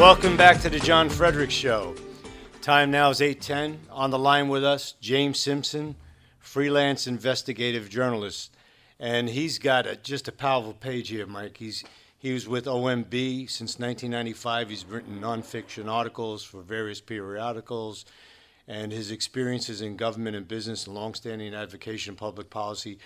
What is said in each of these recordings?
Welcome back to the John Fredericks Show. Time now is 8:10. On the line with us, James Simpson, freelance investigative journalist. And he's got just a powerful page here, Mike. He was with OMB since 1995. He's written nonfiction articles for various periodicals. And his experiences in government and business and longstanding advocacy and public policy.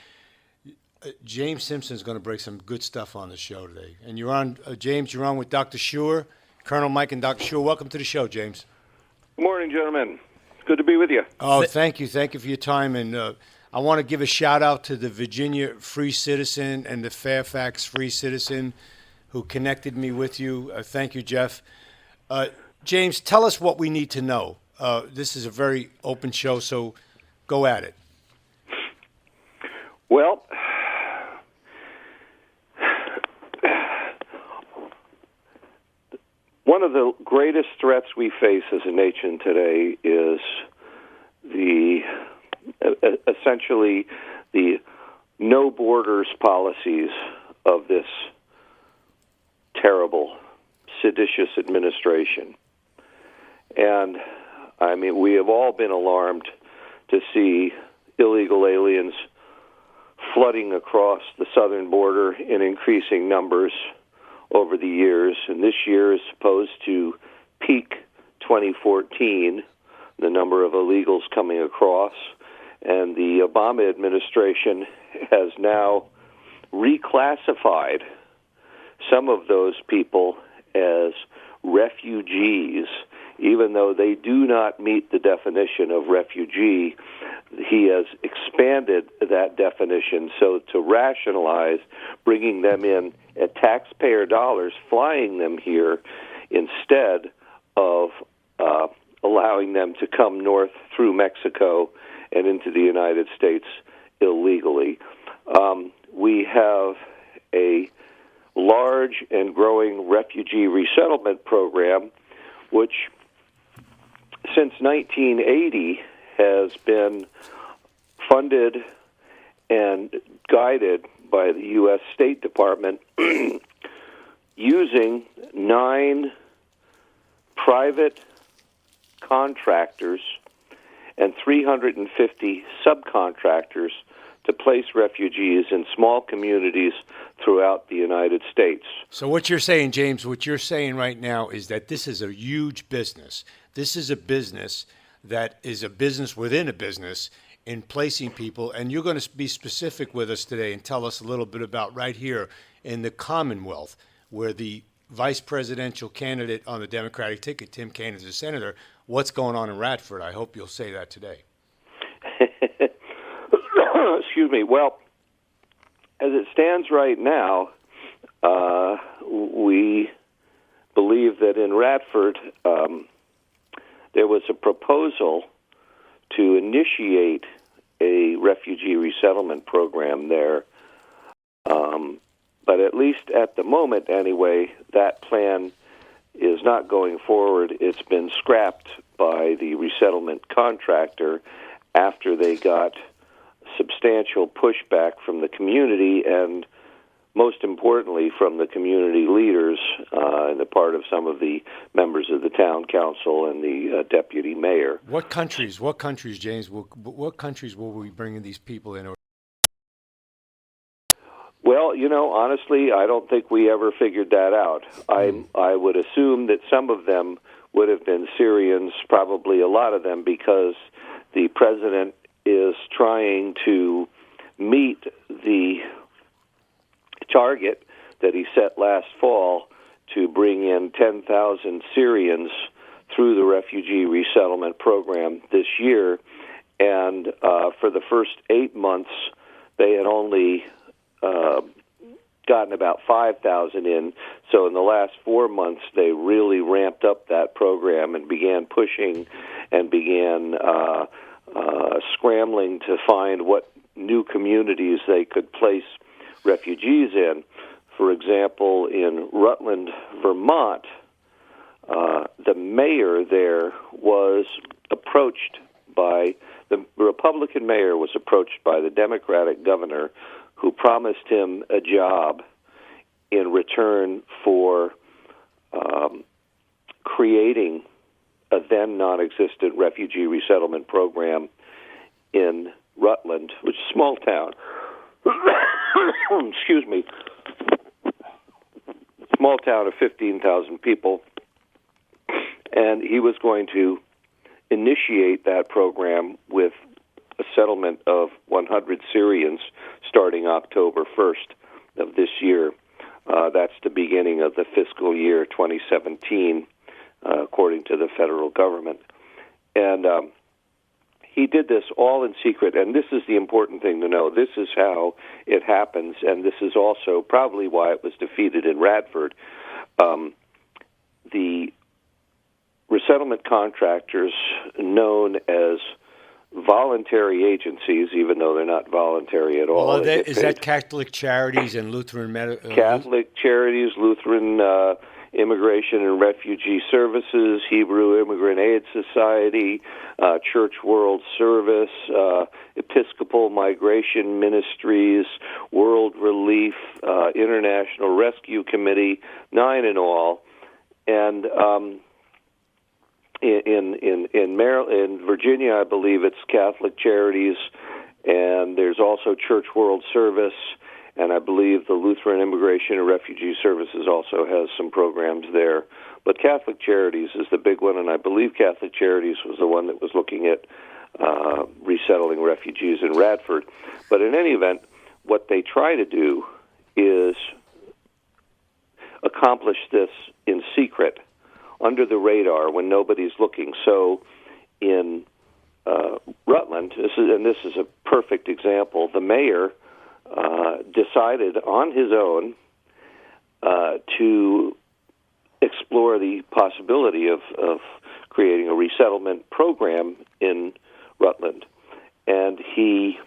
James Simpson is going to break some good stuff on the show today. And you're on, James, you're on with Dr. Scheuer, Colonel Mike and Dr. Scheuer. Welcome to the show, James. Good morning, gentlemen. Good to be with you. Oh, thank you. Thank you for your time. And I want to give a shout-out to the Virginia Free Citizen and the Fairfax Free Citizen who connected me with you. Thank you, Jeff. James, tell us what we need to know. This is a very open show, so go at it. Well, one of the greatest threats we face as a nation today is essentially the no borders policies of this terrible, seditious administration. And I mean, we have all been alarmed to see illegal aliens flooding across the southern border in increasing numbers over the years. And this year is supposed to peak 2014, the number of illegals coming across. And the Obama administration has now reclassified some of those people as refugees, even though they do not meet the definition of refugee. He has expanded that definition so to rationalize bringing them in at taxpayer dollars, flying them here instead of allowing them to come north through Mexico and into the United States illegally. We have a large and growing refugee resettlement program, which since 1980 has been funded and guided by the U.S. State Department using 9 private contractors and 350 subcontractors to place refugees in small communities throughout the United States. So what you're saying, James, what you're saying right now is that this is a huge business. This is a business that is a business within a business in placing people. And you're going to be specific with us today and tell us a little bit about right here in the Commonwealth, where the vice presidential candidate on the Democratic ticket, Tim Kaine, is a senator. What's going on in Radford? I hope you'll say that today. Excuse me. Well, as it stands right now, we believe that in Radford there was a proposal to initiate a refugee resettlement program there. But at least at the moment, anyway, that plan is not going forward. It's been scrapped by the resettlement contractor after they got substantial pushback from the community and, most importantly, from the community leaders and the part of some of the members of the town council and the deputy mayor. What countries, James, what countries will we bring these people in? Well, you know, honestly, I don't think we ever figured that out. I would assume that some of them would have been Syrians, probably a lot of them, because the president is trying to meet the target that he set last fall to bring in 10,000 Syrians through the refugee resettlement program this year. And for the first 8 months, they had only gotten about 5,000 in. So in the last 4 months, they really ramped up that program and began pushing and began scrambling to find what new communities they could place refugees in. For example, in Rutland, Vermont, the mayor there was approached by, the Republican mayor was approached by the Democratic governor, who promised him a job in return for creating a then non-existent refugee resettlement program in Rutland, which is a small town. Excuse me. Small town of 15,000 people. And he was going to initiate that program with a settlement of 100 Syrians starting October 1st of this year. That's the beginning of the fiscal year 2017, according to the federal government. And he did this all in secret, and this is the important thing to know. This is how it happens, and this is also probably why it was defeated in Radford. The resettlement contractors, known as voluntary agencies, even though they're not voluntary at all. Well, is that Catholic Charities and Lutheran Catholic Charities, Lutheran Immigration and Refugee Services, Hebrew Immigrant Aid Society, Church World Service, Episcopal Migration Ministries, World Relief, International Rescue Committee, 9 in all. And in Maryland, in Virginia, I believe it's Catholic Charities, and there's also Church World Service, and I believe the Lutheran Immigration and Refugee Services also has some programs there. But Catholic Charities is the big one, and I believe Catholic Charities was the one that was looking at resettling refugees in Radford. But in any event, what they try to do is accomplish this in secret, under the radar, when nobody's looking. So in Rutland, this is a perfect example, the mayor decided on his own to explore the possibility of creating a resettlement program in Rutland. And he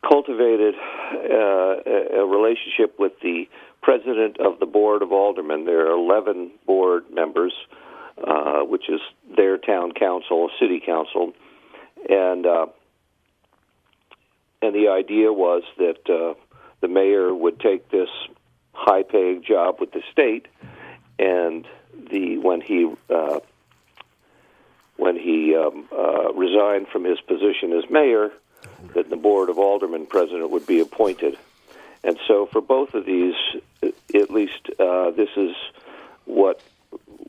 cultivated a relationship with the president of the Board of Aldermen. There are 11 board members, which is their town council, city council. And the idea was that the mayor would take this high-paying job with the state, and when he resigned from his position as mayor, that the Board of Aldermen president would be appointed. And so for both of these, at least this is what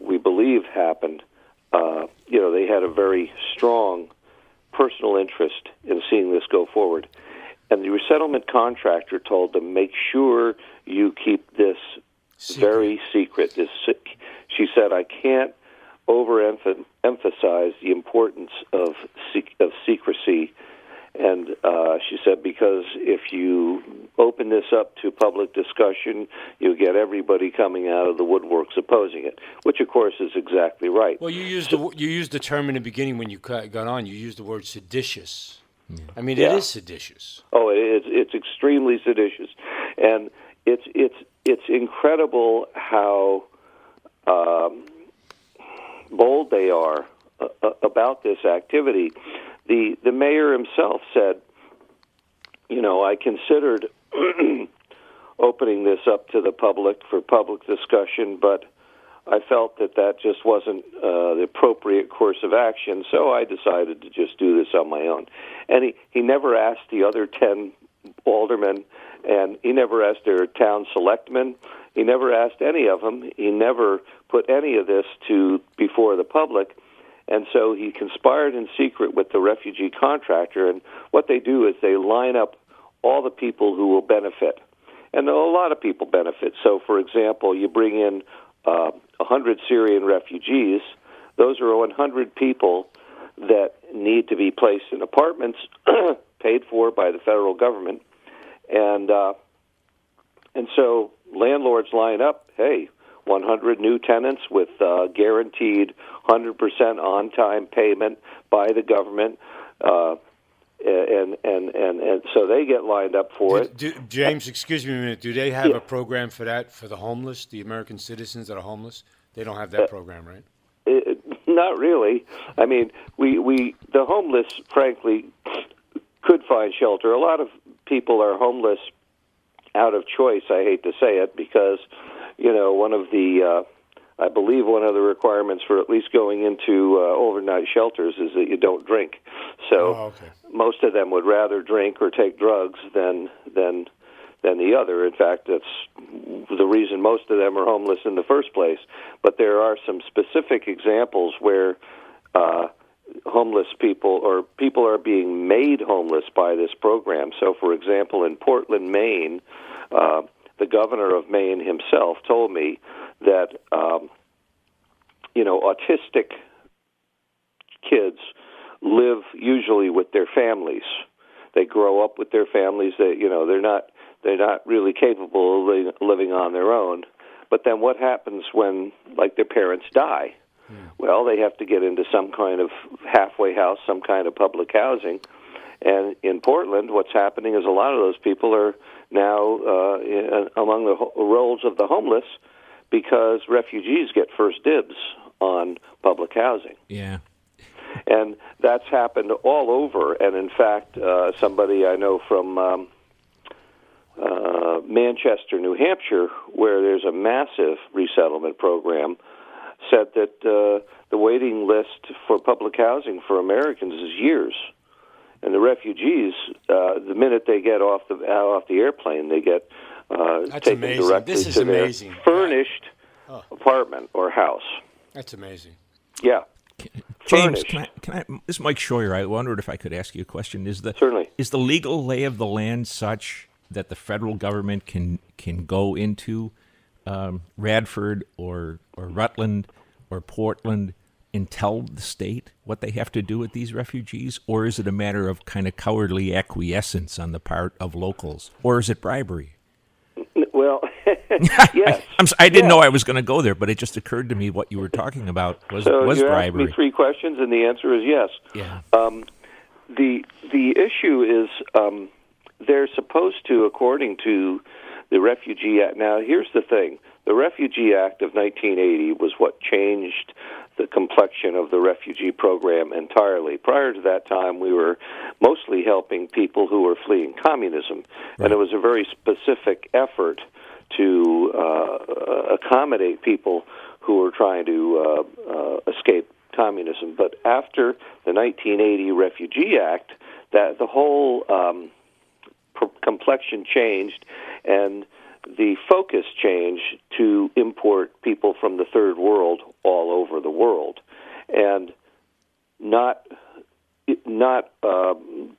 we believe happened. They had a very strong personal interest in seeing this go forward. And the resettlement contractor told them, make sure you keep this very secret. She said, I can't overemphasize the importance of secrecy. And she said, because if you open this up to public discussion, you get everybody coming out of the woodworks opposing it, which, of course, is exactly right. Well, you used the term in the beginning when you got on. You used the word seditious. Yeah. I mean, it is seditious. Oh, it's extremely seditious, and it's incredible how bold they are about this activity. The mayor himself said, I considered opening this up to the public for public discussion, but I felt that just wasn't the appropriate course of action, so I decided to just do this on my own. And he never asked the other 10 aldermen, and he never asked their town selectmen. He never asked any of them. He never put any of this before the public. And so he conspired in secret with the refugee contractor, and what they do is they line up all the people who will benefit. And a lot of people benefit. So, for example, you bring in 100 Syrian refugees. Those are 100 people that need to be placed in apartments paid for by the federal government. And so landlords line up, hey, 100 new tenants with guaranteed 100% on-time payment by the government, and so they get lined up for it. James, excuse me a minute. Do they have a program for that, for the homeless, the American citizens that are homeless? They don't have that program, right? Not really. I mean, the homeless, frankly, could find shelter. A lot of people are homeless out of choice, I hate to say it, because one of the I believe one of the requirements for at least going into overnight shelters is that you don't drink. So most of them would rather drink or take drugs than the other. In fact, that's the reason most of them are homeless in the first place. But there are some specific examples where homeless people or people are being made homeless by this program. So, for example, in Portland, Maine, the governor of Maine himself told me that, autistic kids live usually with their families. They grow up with their families. They're not really capable of living on their own. But then what happens when, their parents die? Well, they have to get into some kind of halfway house, some kind of public housing. And in Portland, what's happening is a lot of those people are now among the rolls of the homeless because refugees get first dibs on public housing. Yeah. And that's happened all over. And in fact, somebody I know from Manchester, New Hampshire, where there's a massive resettlement program, said that the waiting list for public housing for Americans is years. And the refugees, the minute they get off the airplane, they get taken directly to their furnished apartment or house. That's amazing. Yeah. James, can I? This is Mike Scheuer. I wondered if I could ask you a question. Certainly. Is the legal lay of the land such that the federal government can go into Radford or Rutland or Portland and tell the state what they have to do with these refugees? Or is it a matter of kind of cowardly acquiescence on the part of locals? Or is it bribery? Well, yes. I didn't know I was going to go there, but it just occurred to me what you were talking about was you bribery. Asked me 3 questions, and the answer is yes. Yeah. The issue is they're supposed to, according to the Refugee Act. Now, here's the thing. The Refugee Act of 1980 was what changed the complexion of the refugee program entirely. Prior to that time, we were mostly helping people who were fleeing communism, right. And it was a very specific effort to accommodate people who were trying to escape communism. But after the 1980 Refugee Act, that the whole complexion changed, and the focus changed to import people from the third world all over the world, and not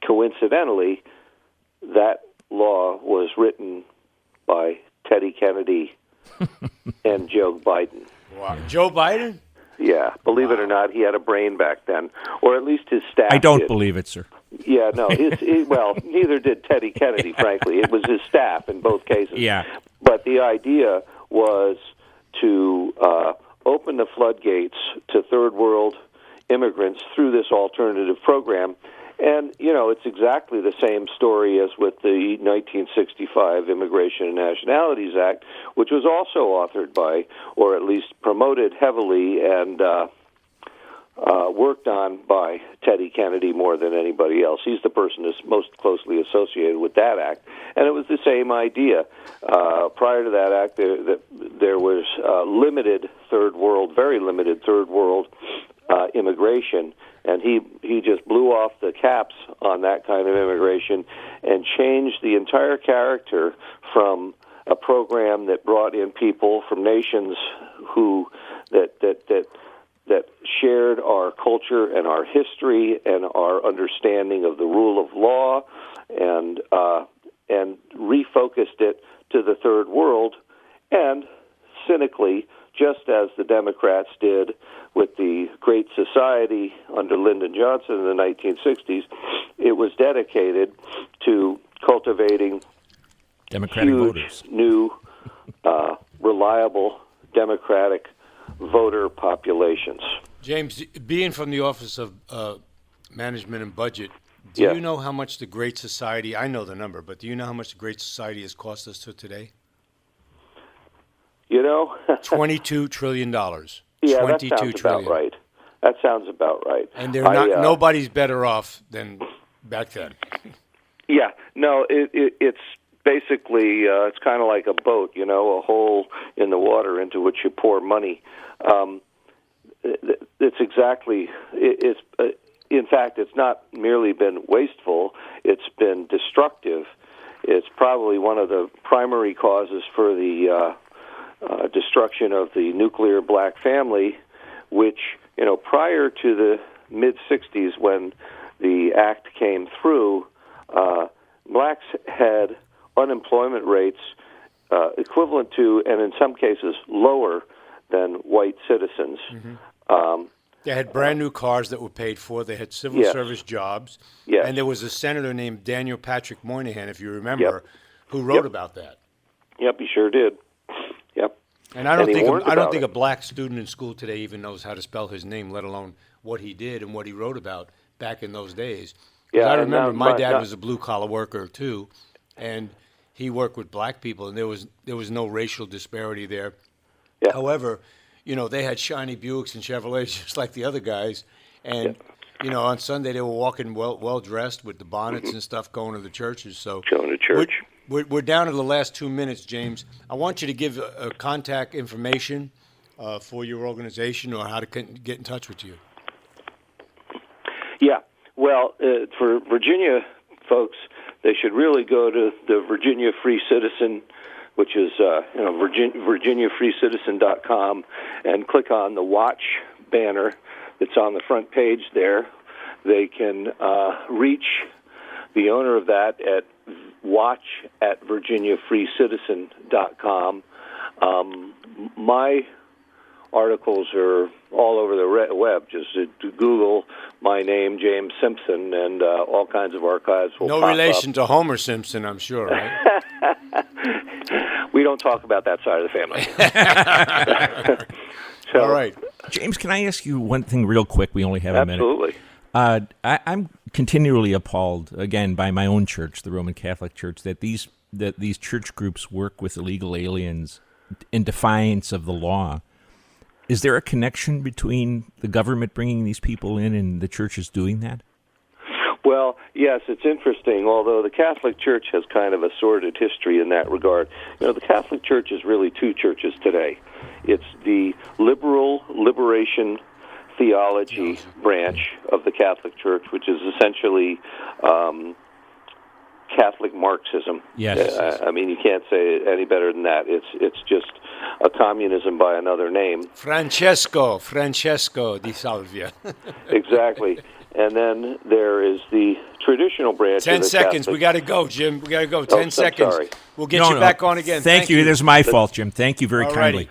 coincidentally, that law was written by Teddy Kennedy and Joe Biden. Wow, Joe Biden? Yeah, believe it or not, he had a brain back then, or at least his staff. I don't did. believe it, sir. Yeah, no. Well, neither did Teddy Kennedy, frankly. It was his staff in both cases. Yeah. But the idea was to open the floodgates to third world immigrants through this alternative program. And, it's exactly the same story as with the 1965 Immigration and Nationalities Act, which was also authored by, or at least promoted heavily and worked on by Teddy Kennedy more than anybody else. He's the person that's most closely associated with that act. And it was the same idea. Prior to that act, there was limited third world, very limited third world immigration. And he just blew off the caps on that kind of immigration and changed the entire character from a program that brought in people from nations who that shared our culture and our history and our understanding of the rule of law, and refocused it to the third world, and cynically, just as the Democrats did with the Great Society under Lyndon Johnson in the 1960s, it was dedicated to cultivating Democratic huge, voters. New, reliable Democratic voter populations. James, being from the Office of Management and Budget, do you know how much the Great Society, I know the number, but do you know how much the Great Society has cost us to today? $22 trillion. Yeah, that sounds about right. That sounds about right. And they're not. Nobody's better off than back then. Yeah, no, it's basically, it's kind of like a boat, a hole in the water into which you pour money. It's exactly, in fact, it's not merely been wasteful, it's been destructive. It's probably one of the primary causes for the destruction of the nuclear black family, which, prior to the mid-'60s when the act came through, blacks had unemployment rates equivalent to, and in some cases lower than, white citizens. Mm-hmm. They had brand new cars that were paid for. They had civil service jobs. Yes. And there was a senator named Daniel Patrick Moynihan, if you remember, who wrote about that. Yep, he sure did. Yep. And I don't think a black student in school today even knows how to spell his name, let alone what he did and what he wrote about back in those days. Yeah, I remember my dad was a blue-collar worker, too, and he worked with black people, and there was no racial disparity there. Yeah. However, they had shiny Buicks and Chevrolets just like the other guys, and on Sunday they were walking well dressed with the bonnets and stuff, going to the churches. So going to church. We're down to the last 2 minutes, James. I want you to give contact information for your organization or how to get in touch with you. Yeah. Well, for Virginia folks, they should really go to the Virginia Free Citizen, which is VirginiaFreeCitizen.com, and click on the Watch banner that's on the front page there. They can reach the owner of that at watch@VirginiaFreeCitizen.com. My articles are all over the web. Just Google my name, James Simpson, and all kinds of archives will pop up. No relation to Homer Simpson, I'm sure, right? We don't talk about that side of the family. All right. James, can I ask you one thing real quick? We only have a minute. Absolutely. I'm continually appalled, again, by my own church, the Roman Catholic Church, that these church groups work with illegal aliens in defiance of the law. Is there a connection between the government bringing these people in and the churches doing that? Well, yes, it's interesting, although the Catholic Church has kind of a sordid history in that regard. The Catholic Church is really two churches today. It's the liberation theology branch of the Catholic Church, which is essentially Catholic Marxism. Yes. I mean, you can't say it any better than that. It's just a communism by another name. Francesco di Salvia. Exactly. And then there is the traditional branch. 10 of the seconds. Catholic. We got to go, Jim. We got to go. 10 seconds. Sorry. We'll get you back on again. Thank you. It is my fault, Jim. Thank you very kindly.